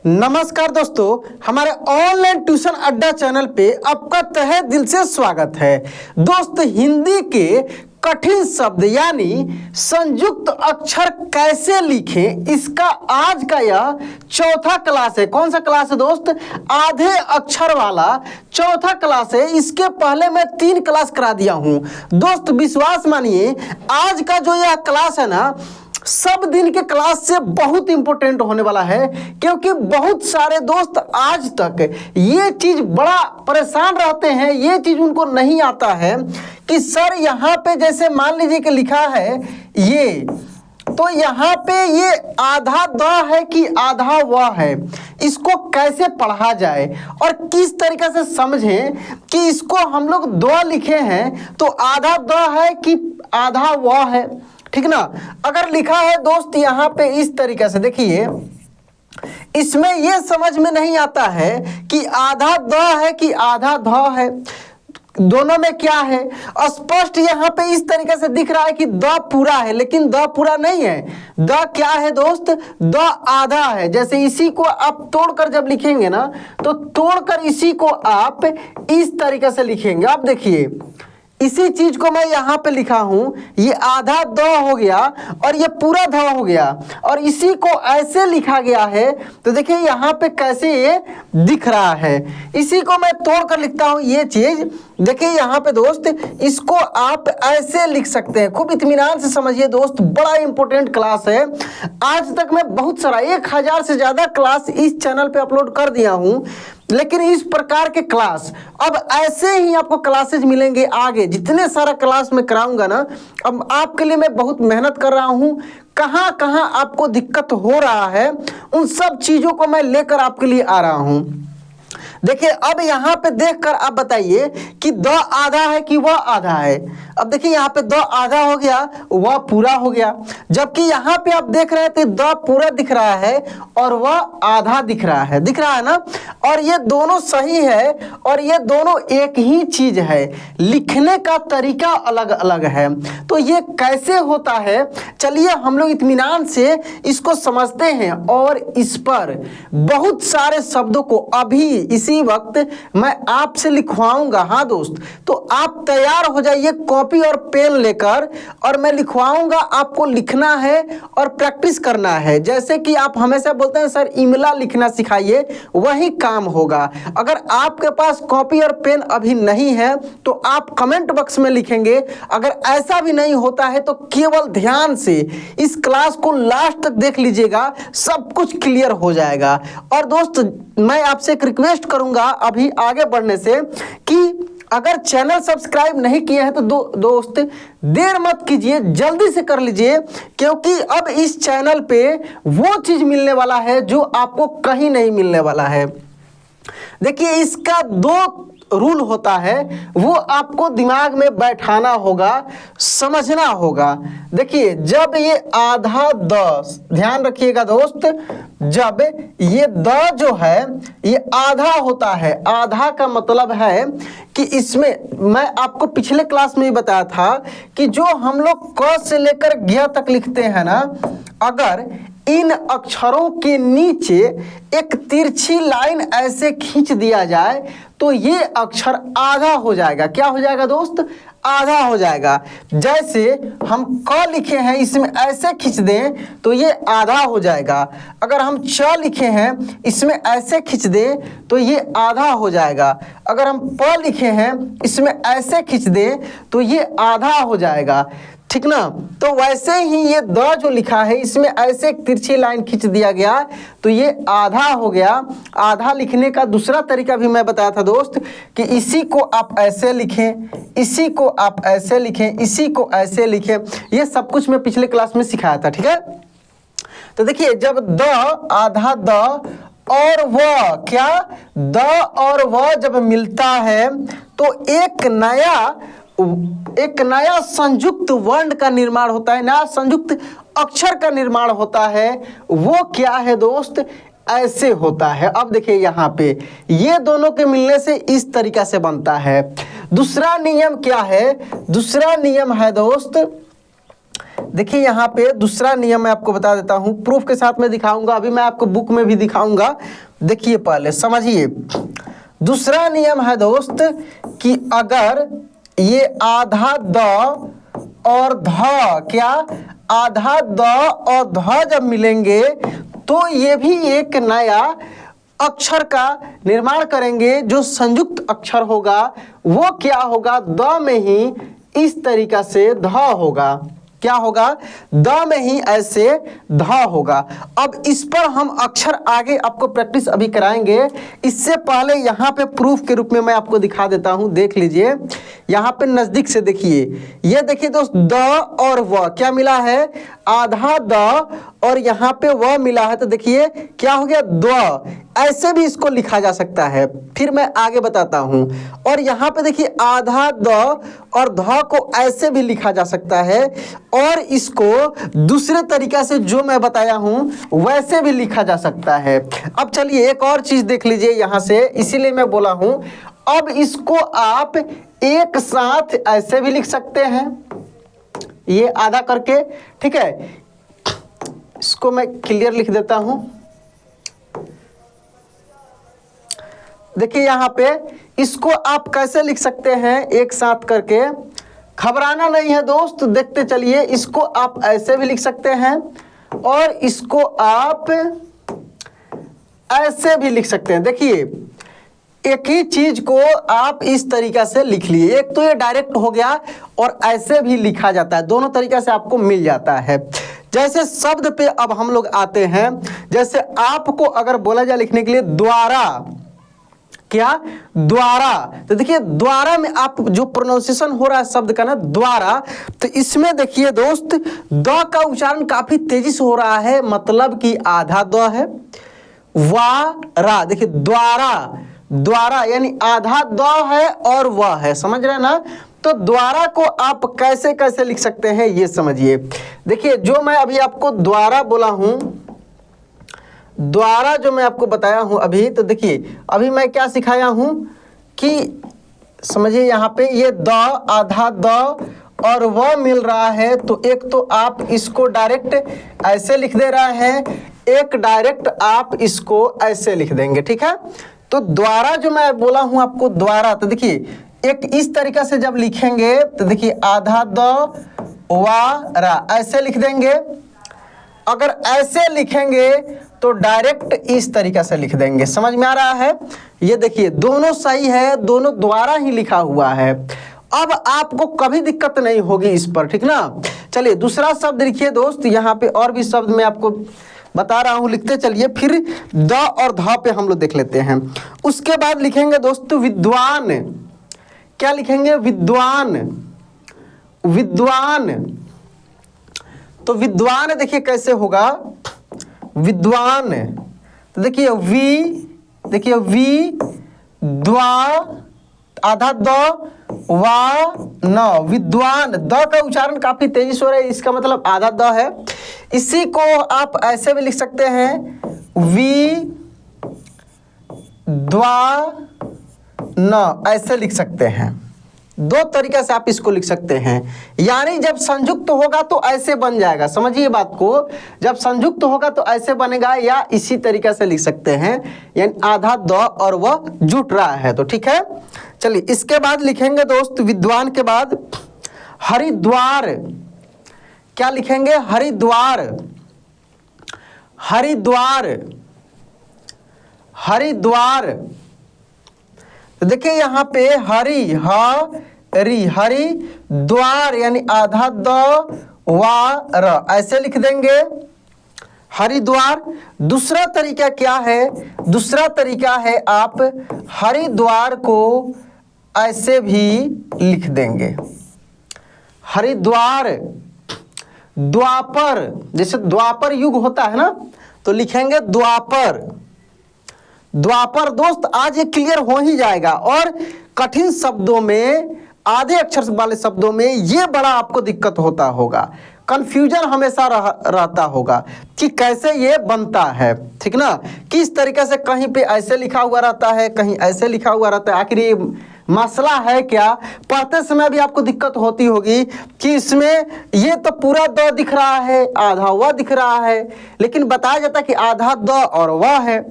नमस्कार दोस्तों, हमारे ऑनलाइन ट्यूशन अड्डा चैनल पे आपका तहे दिल से स्वागत है। दोस्त, हिंदी के कठिन शब्द यानी संयुक्त अक्षर कैसे लिखें, इसका आज का यह चौथा क्लास है। कौन सा क्लास है दोस्त? आधे अक्षर वाला चौथा क्लास है। इसके पहले मैं 3 क्लास करा दिया हूं। दोस्त विश्वास मानिए, आज का जो यह क्लास है ना, सब दिन के क्लास से बहुत इंपॉर्टेंट होने वाला है, क्योंकि बहुत सारे दोस्त आज तक ये चीज बड़ा परेशान रहते हैं। ये चीज उनको नहीं आता है कि सर यहाँ पे जैसे मान लीजिए कि लिखा है ये, तो यहाँ पे ये आधा द है कि आधा व है, इसको कैसे पढ़ा जाए और किस तरीके से समझें कि इसको हम लोग द लिखे हैं तो आधा द है कि आधा व है। ठीक ना? अगर लिखा है दोस्त यहाँ पे इस तरीके से, देखिए इसमें ये समझ में नहीं आता है कि आधा द है कि आधा ध है, दोनों में क्या है। स्पष्ट यहाँ पे इस तरीके से दिख रहा है कि द पूरा है, लेकिन द पूरा नहीं है। द क्या है दोस्त? द आधा है। जैसे इसी को आप तोड़कर जब लिखेंगे ना, तो तोड़कर इसी को आप इस तरीके से लिखेंगे। आप देखिए, इसी चीज को मैं यहाँ पे लिखा हूं, ये आधा द हो गया और ये पूरा ध हो गया, और इसी को ऐसे लिखा गया है। तो देखिए यहाँ पे कैसे ये दिख रहा है। इसी को मैं तोड़ कर लिखता हूं, ये चीज देखिए यहाँ पे दोस्त, इसको आप ऐसे लिख सकते हैं। खूब इत्मीनान से समझिए दोस्त, बड़ा इंपॉर्टेंट क्लास है। आज तक मैं बहुत सारा 1000 से ज्यादा क्लास इस चैनल पे अपलोड कर दिया हूं, लेकिन इस प्रकार के क्लास अब ऐसे ही आपको क्लासेज मिलेंगे आगे। जितने सारा क्लास मैं कराऊंगा ना, अब आपके लिए मैं बहुत मेहनत कर रहा हूं। कहां कहां आपको दिक्कत हो रहा है, उन सब चीजों को मैं लेकर आपके लिए आ रहा हूं। देखिए अब यहाँ पे देखकर आप बताइए कि द आधा है कि वह आधा है। अब देखिए यहाँ पे द आधा हो गया, वह पूरा हो गया, जबकि यहाँ पे आप देख रहे थे द पूरा दिख रहा है और वह आधा दिख रहा है। दिख रहा है ना? और ये दोनों सही है और ये दोनों एक ही चीज है, लिखने का तरीका अलग अलग है। तो ये कैसे होता है, चलिए हम लोग इत्मीनान से इसको समझते हैं और इस पर बहुत सारे शब्दों को अभी इसी वक्त मैं आपसे लिखवाऊंगा। हाँ दोस्त, तो आप तैयार हो जाइए कॉपी और पेन लेकर, और मैं लिखवाऊंगा। आपको लिखना है और प्रैक्टिस करना है। जैसे कि आप हमेशा बोलते हैं सर इमला लिखना सिखाइए, वही काम होगा। अगर आपके पास कॉपी और पेन अभी नहीं है तो आप कमेंट बॉक्स में लिखेंगे। अगर ऐसा भी नहीं होता है तो केवल ध्यान से इस क्लास को लास्ट तक देख लीजिएगा, सब कुछ क्लियर हो जाएगा। और दोस्त मैं आपसे एक रिक्वेस्ट करूंगा अभी आगे बढ़ने से कि अगर चैनल सब्सक्राइब नहीं किए हैं तो दोस्त देर मत कीजिए, जल्दी से कर लीजिए, क्योंकि अब इस चैनल पे वो चीज मिलने वाला है जो आपको कहीं नहीं मिलने वाला है। देखिए इसका 2 रूल होता है, वो आपको दिमाग में बैठाना होगा, समझना होगा। देखिए जब ये आधा द, ध्यान रखिएगा दोस्त, जब ये द जो है ये आधा होता है, आधा का मतलब है कि इसमें मैं आपको पिछले क्लास में ही बताया था कि जो हम लोग क से लेकर ज्ञ तक लिखते हैं ना, अगर इन अक्षरों के नीचे एक तिरछी लाइन ऐसे खींच दिया जाए तो ये अक्षर आधा हो जाएगा। क्या हो जाएगा दोस्त? आधा हो जाएगा। जैसे हम क लिखे हैं, इसमें ऐसे खींच दें तो ये आधा हो जाएगा। अगर हम च लिखे हैं, इसमें ऐसे खींच दें तो ये आधा हो जाएगा। अगर हम प लिखे हैं, इसमें ऐसे खींच दें तो ये आधा हो जाएगा। ठीक ना? तो वैसे ही ये द जो लिखा है, इसमें ऐसे एक तिरछी लाइन खींच दिया गया तो ये आधा हो गया। आधा लिखने का दूसरा तरीका भी मैं बताया था दोस्त कि इसी को आप ऐसे लिखें, इसी को आप ऐसे लिखें, इसी को ऐसे लिखें। ये सब कुछ मैं पिछले क्लास में सिखाया था। ठीक है? तो देखिए जब द, आधा द और वह, क्या द और वह जब मिलता है तो एक नया संयुक्त वर्ण का निर्माण होता है, नया संयुक्त अक्षर का निर्माण होता है। वो क्या है दोस्त? ऐसे होता है। अब देखिए यहाँ पे ये दोनों के मिलने से इस तरीका से बनता है। दूसरा नियम क्या है? दूसरा नियम है दोस्त, देखिए यहाँ पे दूसरा नियम मैं आपको बता देता हूँ, प्रूफ के साथ में दिखाऊंगा, अभी मैं आपको बुक में भी दिखाऊंगा। देखिए पहले समझिए, दूसरा नियम है दोस्त कि अगर ये आधा द और ध, क्या आधा द और ध जब मिलेंगे तो ये भी एक नया अक्षर का निर्माण करेंगे। जो संयुक्त अक्षर होगा वो क्या होगा, द में ही इस तरीका से ध होगा। क्या होगा, द में ही ऐसे ध होगा। अब इस पर हम अक्षर आगे आपको प्रैक्टिस अभी कराएंगे। इससे पहले यहाँ पे प्रूफ के रूप में मैं आपको दिखा देता हूँ, देख लीजिए यहाँ पे नजदीक से देखिए। ये देखिए दोस्त, द और व क्या मिला है, आधा द और यहाँ पे व मिला है, तो देखिए क्या हो गया, द्व। ऐसे भी इसको लिखा जा सकता है, फिर मैं आगे बताता हूँ। और यहाँ पे देखिए आधा द और ध को ऐसे भी लिखा जा सकता है, और इसको दूसरे तरीका से जो मैं बताया हूँ वैसे भी लिखा जा सकता है। अब चलिए एक और चीज देख लीजिए यहाँ से, इसीलिए मैं बोला हूँ। अब इसको आप एक साथ ऐसे भी लिख सकते हैं, ये आधा करके, ठीक है। इसको मैं क्लियर लिख देता हूं। देखिए यहाँ पे इसको आप कैसे लिख सकते हैं एक साथ करके, घबराना नहीं है दोस्त, देखते चलिए। इसको आप ऐसे भी लिख सकते हैं और इसको आप ऐसे भी लिख सकते हैं। देखिए एक ही चीज को आप इस तरीका से लिख लिए, एक तो ये डायरेक्ट हो गया और ऐसे भी लिखा जाता है, दोनों तरीका से आपको मिल जाता है। जैसे शब्द पे अब हम लोग आते हैं, जैसे आपको अगर बोला जाए लिखने के लिए द्वारा, क्या द्वारा, तो देखिए द्वारा में आप जो प्रोनाउंसिएशन हो रहा है शब्द का ना द्वारा, तो इसमें देखिए दोस्त द का उच्चारण काफी तेजी से हो रहा है, मतलब कि आधा द है, वारा, देखिए द्वारा, द्वारा यानी आधा द है और वह है, समझ रहे हैं ना। तो द्वारा को आप कैसे कैसे लिख सकते हैं ये समझिए। देखिए जो मैं अभी आपको द्वारा बोला हूं, द्वारा जो मैं आपको बताया हूं अभी, तो देखिए अभी मैं क्या सिखाया हूं कि समझिए यहाँ पे ये द, आधा द और वह मिल रहा है, तो एक तो आप इसको डायरेक्ट ऐसे लिख दे रहे हैं, एक डायरेक्ट आप इसको ऐसे लिख देंगे, ठीक है। तो द्वारा जो मैं बोला हूं आपको द्वारा, तो देखिए एक इस तरीका से जब लिखेंगे तो देखिए आधा द वारा ऐसे लिख देंगे। अगर ऐसे लिखेंगे तो डायरेक्ट इस तरीका से लिख देंगे, समझ में आ रहा है। ये देखिए दोनों सही है, दोनों द्वारा ही लिखा हुआ है। अब आपको कभी दिक्कत नहीं होगी इस पर, ठीक ना। चलिए दूसरा शब्द लिखिए दोस्त, यहाँ पे और भी शब्द मैं आपको बता रहा हूं, लिखते चलिए, फिर द और ध पे हम लोग देख लेते हैं। उसके बाद लिखेंगे दोस्त विद्वान, क्या लिखेंगे, विद्वान, विद्वान। तो विद्वान देखिए कैसे होगा, विद्वान, तो देखिए वी, देखिए वी द्वा, आधा द वा न, विद्वान। द का उच्चारण काफी तेजी से हो रहा है, इसका मतलब आधा द है। इसी को आप ऐसे भी लिख सकते हैं, वी द्वा न, ऐसे लिख सकते हैं। दो तरीके से आप इसको लिख सकते हैं, यानी जब संयुक्त होगा तो ऐसे बन जाएगा, समझिए बात को, जब संयुक्त होगा तो ऐसे बनेगा, या इसी तरीके से लिख सकते हैं, यानी आधा द और वह जुट रहा है, तो ठीक है। चलिए इसके बाद लिखेंगे दोस्त विद्वान के बाद हरिद्वार, क्या लिखेंगे, हरिद्वार, हरिद्वार, हरिद्वार। तो देखिए यहाँ पे हरि, हरि, हरि द्वार यानी आधा द वार ऐसे लिख देंगे, हरिद्वार। दूसरा तरीका क्या है, दूसरा तरीका है आप हरिद्वार को ऐसे भी लिख देंगे, हरिद्वार। द्वापर, जैसे द्वापर युग होता है ना, तो लिखेंगे द्वापर, द्वापर। दोस्त आज ये क्लियर हो ही जाएगा, और कठिन शब्दों में, आधे अक्षर वाले शब्दों में ये बड़ा आपको दिक्कत होता होगा, कंफ्यूजन हमेशा रहता होगा कि कैसे ये बनता है, ठीक ना। किस तरीके से कहीं पे ऐसे लिखा हुआ रहता है, कहीं ऐसे लिखा हुआ रहता है, आखिर ये मसला है क्या, पढ़ते समय भी आपको दिक्कत होती होगी कि इसमें ये तो पूरा द दिख रहा है, आधा व दिख रहा है, लेकिन बताया जाता है कि आधा द और व है।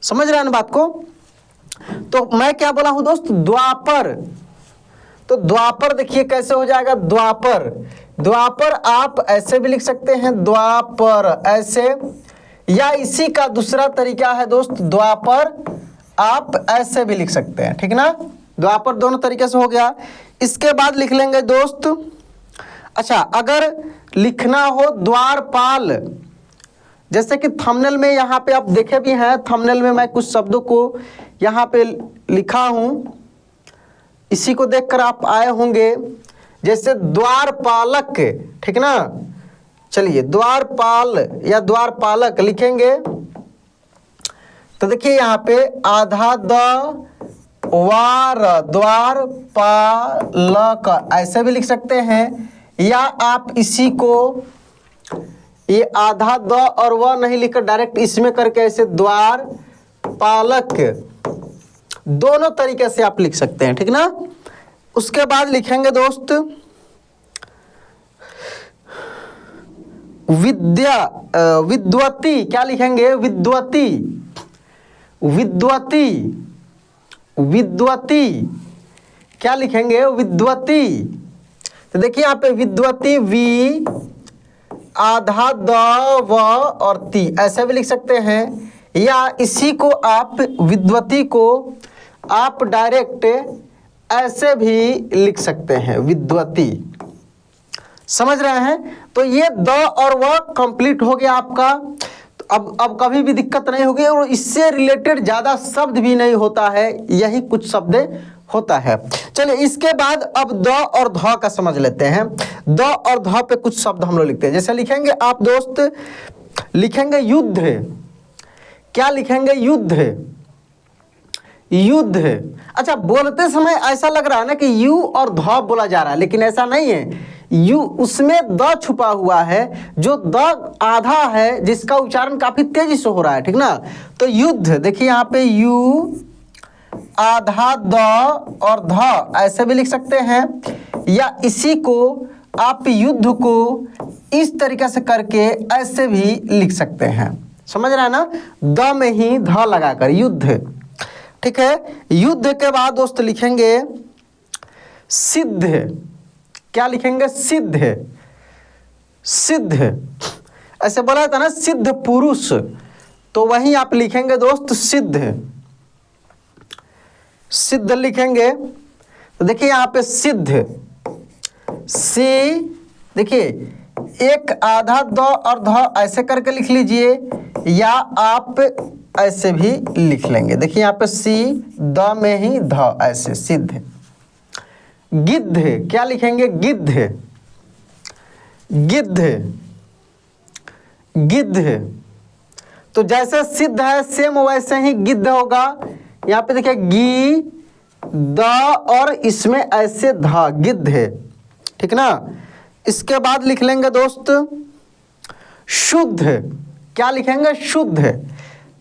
समझ रहे हैं ना बात को। तो मैं क्या बोला हूं दोस्त, द्वापर। तो द्वापर देखिए कैसे हो जाएगा, द्वापर। द्वापर आप ऐसे भी लिख सकते हैं, द्वापर ऐसे, या इसी का दूसरा तरीका है दोस्त, द्वापर आप ऐसे भी लिख सकते हैं, ठीक ना। द्वापर दोनों तरीके से हो गया। इसके बाद लिख लेंगे दोस्त, अच्छा अगर लिखना हो द्वारपाल, जैसे कि थंबनेल में यहाँ पे आप देखे भी हैं, थंबनेल में मैं कुछ शब्दों को यहाँ पे लिखा हूँ, इसी को देखकर आप आए होंगे, जैसे द्वारपालक, ठीक ना। चलिए द्वारपाल या द्वारपालक लिखेंगे तो देखिए यहाँ पे आधा द वार, द्वारपालक ऐसे भी लिख सकते हैं, या आप इसी को ये आधा द और व नहीं लिखकर डायरेक्ट इसमें करके ऐसे द्वारपालक, दोनों तरीके से आप लिख सकते हैं, ठीक ना। उसके बाद लिखेंगे दोस्त विद्वती, क्या लिखेंगे, विद्वती, विद्वती, विद्वती, क्या लिखेंगे, विद्वती। तो देखिए यहाँ पे विद्वती, वी आधा द व और ती ऐसे भी लिख सकते हैं, या इसी को आप विद्वती को आप डायरेक्ट ऐसे भी लिख सकते हैं, विद्वती। समझ रहे हैं। तो ये द और व कंप्लीट हो गया आपका। तो अब कभी भी दिक्कत नहीं होगी, और इससे रिलेटेड ज़्यादा शब्द भी नहीं होता है, यही कुछ शब्द होता है। चलिए इसके बाद अब द और ध का समझ लेते हैं। द और ध पे कुछ शब्द हम लोग लिखते हैं। जैसे लिखेंगे आप दोस्त, लिखेंगे युद्ध, क्या लिखेंगे, युद्ध, युद्ध। अच्छा बोलते समय ऐसा लग रहा है ना कि यू और ध बोला जा रहा है, लेकिन ऐसा नहीं है। यू उसमें द छुपा हुआ है, जो द आधा है, जिसका उच्चारण काफी तेजी से हो रहा है, ठीक ना। तो युद्ध देखिए यहाँ पे यू आधा द और ध ऐसे भी लिख सकते हैं, या इसी को आप युद्ध को इस तरीके से करके ऐसे भी लिख सकते हैं। समझ रहे हैं ना, द में ही ध लगाकर युद्ध, ठीक है। युद्ध के बाद दोस्त लिखेंगे सिद्ध, क्या लिखेंगे, सिद्ध, सिद्ध ऐसे बोला था ना, सिद्ध पुरुष, तो वहीं आप लिखेंगे दोस्त सिद्ध, सिद्ध लिखेंगे। तो देखिए यहाँ पे सिद्ध, सी देखिए एक आधा द और ध ऐसे करके लिख लीजिए, या आप ऐसे भी लिख लेंगे। देखिए यहाँ पे सी द में ही ध ऐसे, सिद्ध। गिद्ध, क्या लिखेंगे, गिद्ध, गिद्ध, गिद्ध। तो जैसे सिद्ध है सेम वैसे ही गिद्ध होगा। यहाँ पे देखिए गी द और इसमें ऐसे ध, गिद्ध, ठीक ना। इसके बाद लिख लेंगे दोस्त शुद्ध, क्या लिखेंगे, शुद्ध।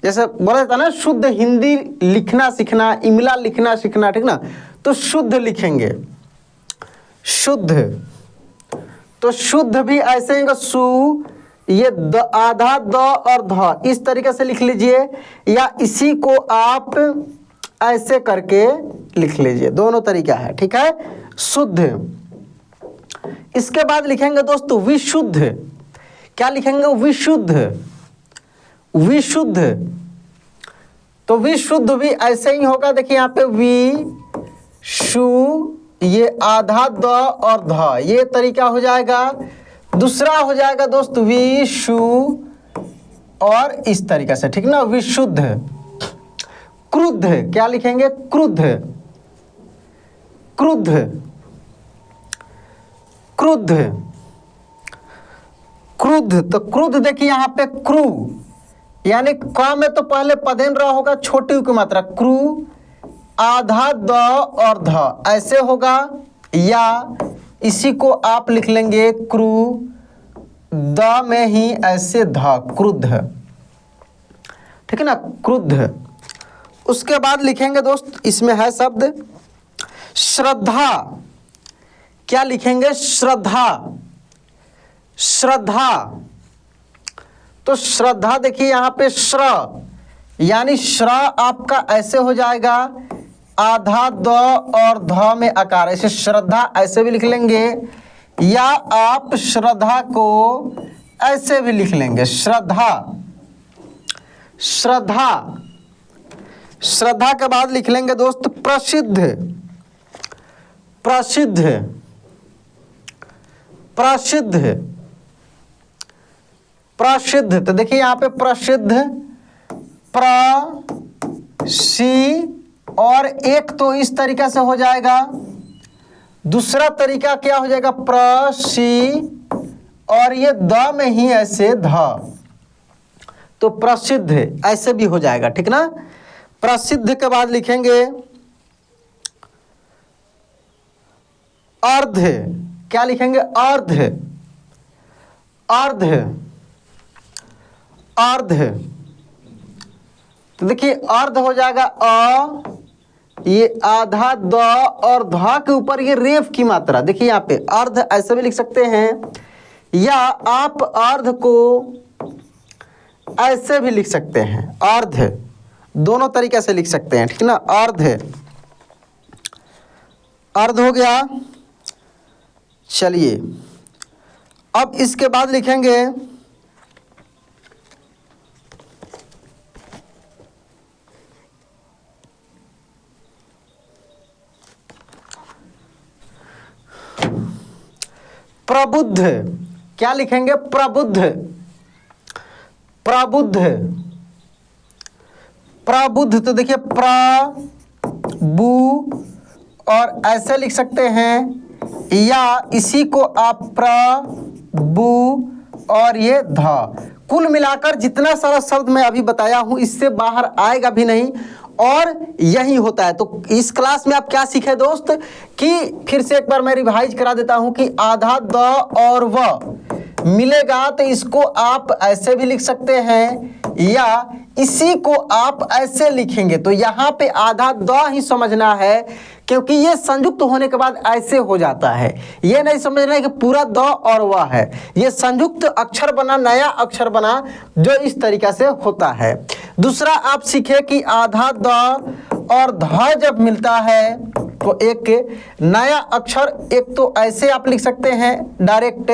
जैसे बोला जाता है ना, शुद्ध हिंदी लिखना सीखना, इमला लिखना सीखना, ठीक ना। तो शुद्ध लिखेंगे, शुद्ध। तो शुद्ध भी ऐसे ही सु, ये द आधा द और ध इस तरीके से लिख लीजिए, या इसी को आप ऐसे करके लिख लीजिए, दोनों तरीका है, ठीक है, शुद्ध। इसके बाद लिखेंगे दोस्तों विशुद्ध, क्या लिखेंगे, विशुद्ध, विशुद्ध। तो विशुद्ध भी ऐसे ही होगा। देखिए यहाँ पे वि शु, ये आधा द और ध, ये तरीका हो जाएगा। दूसरा हो जाएगा दोस्त विशु और इस तरीके से, ठीक ना, विशुद्ध। क्रुद्ध, क्या लिखेंगे, क्रुद्ध, क्रुद्ध, क्रुद्ध, क्रुद्ध। तो क्रुद्ध देखिए यहाँ पे क्रू, यानी क में तो पहले पदेन रहा होगा, छोटी की मात्रा, क्रू आधा द और ध ऐसे होगा, या इसी को आप लिख लेंगे क्रू द में ही ऐसे ध, क्रुद्ध, ठीक है ना, क्रुद्ध। उसके बाद लिखेंगे दोस्त, इसमें है शब्द श्रद्धा, क्या लिखेंगे? श्रद्धा, श्रद्धा। तो श्रद्धा देखिए यहाँ पे श्र, यानी श्र आपका ऐसे हो जाएगा, आधा द और ध में आकार, ऐसे श्रद्धा ऐसे भी लिख लेंगे, या आप श्रद्धा को ऐसे भी लिख लेंगे, श्रद्धा, श्रद्धा। श्रद्धा के बाद लिख लेंगे दोस्त प्रसिद्ध, प्रसिद्ध, प्रसिद्ध, प्रसिद्ध। तो देखिए यहाँ पे प्रसिद्ध, सी, और एक तो इस तरीका से हो जाएगा, दूसरा तरीका क्या हो जाएगा? सी, और ये द में ही ऐसे ध, तो प्रसिद्ध ऐसे भी हो जाएगा, ठीक ना। प्रसिद्ध के बाद लिखेंगे अर्ध, क्या लिखेंगे? अर्ध, अर्ध, अर्ध। तो देखिए अर्ध हो जाएगा ये आधा द और ध के ऊपर ये रेफ की मात्रा, देखिए यहाँ पे अर्ध ऐसे भी लिख सकते हैं, या आप अर्ध को ऐसे भी लिख सकते हैं, अर्ध, दोनों तरीके से लिख सकते हैं, ठीक ना। अर्ध, अर्ध हो गया। चलिए अब इसके बाद लिखेंगे प्रबुद्ध, क्या लिखेंगे? प्रबुद्ध, प्रबुद्ध, प्रबुद्ध। तो देखिए बू और ऐसे लिख सकते हैं, या इसी को आप बू और ये ध। कुल मिलाकर जितना सारा शब्द मैं अभी बताया हूं इससे बाहर आएगा भी नहीं, और यही होता है। तो इस क्लास में आप क्या सीखे दोस्त, कि फिर से एक बार मैं रिवाइज करा देता हूं कि आधा द और व मिलेगा तो इसको आप ऐसे भी लिख सकते हैं, या इसी को आप ऐसे लिखेंगे। तो यहाँ पे आधा द ही समझना है, क्योंकि ये संयुक्त होने के बाद ऐसे हो जाता है। ये नहीं समझना है कि पूरा द और वह है, ये संयुक्त अक्षर बना, नया अक्षर बना, जो इस तरीका से होता है। दूसरा आप सीखे कि आधा द और ध जब मिलता है तो एक नया अक्षर, एक तो ऐसे आप लिख सकते हैं डायरेक्ट,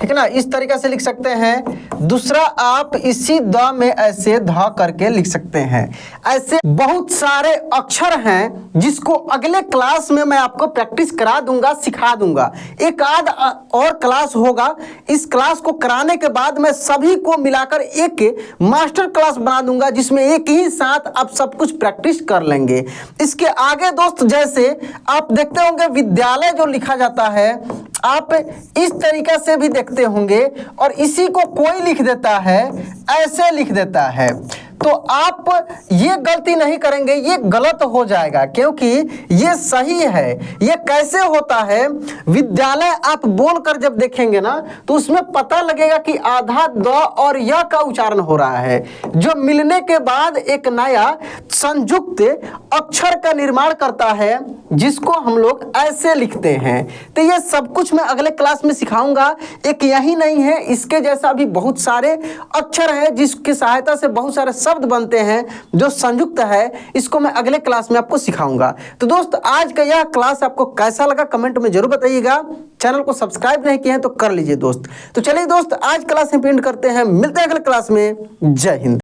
ठीक है ना, इस तरीके से लिख सकते हैं। दूसरा आप इसी द में ऐसे ध करके लिख सकते हैं। ऐसे बहुत सारे अक्षर हैं जिसको अगले क्लास में मैं आपको प्रैक्टिस करा दूंगा, सिखा दूंगा। एक आध और क्लास होगा, इस क्लास को कराने के बाद मैं सभी को मिलाकर एक मास्टर क्लास बना दूंगा, जिसमें एक ही साथ आप सब कुछ प्रैक्टिस कर लेंगे। इसके आगे दोस्त जैसे आप देखते होंगे विद्यालय जो लिखा जाता है, आप इस तरीका से भी देखते होंगे, और इसी को कोई लिख देता है, ऐसे लिख देता है। तो आप ये गलती नहीं करेंगे, ये गलत हो जाएगा, क्योंकि ये सही है। ये कैसे होता है, विद्यालय आप बोलकर जब देखेंगे ना तो उसमें पता लगेगा कि आधा द और य का उच्चारण हो रहा है, जो मिलने के बाद एक नया संयुक्त अक्षर का निर्माण करता है, जिसको हम लोग ऐसे लिखते हैं। तो ये सब कुछ मैं अगले क्लास में सिखाऊंगा। एक यही नहीं है, इसके जैसा भी बहुत सारे अक्षर हैं जिसकी सहायता से बहुत सारे शब्द बनते हैं जो संयुक्त है। इसको मैं अगले क्लास में आपको सिखाऊंगा। तो दोस्त आज का यह क्लास आपको कैसा लगा कमेंट में जरूर बताइएगा। चैनल को सब्सक्राइब नहीं किए हैं तो कर लीजिए दोस्त। तो चलिए दोस्त आज क्लास में एंड करते हैं, मिलते हैं अगले क्लास में। जय हिंद।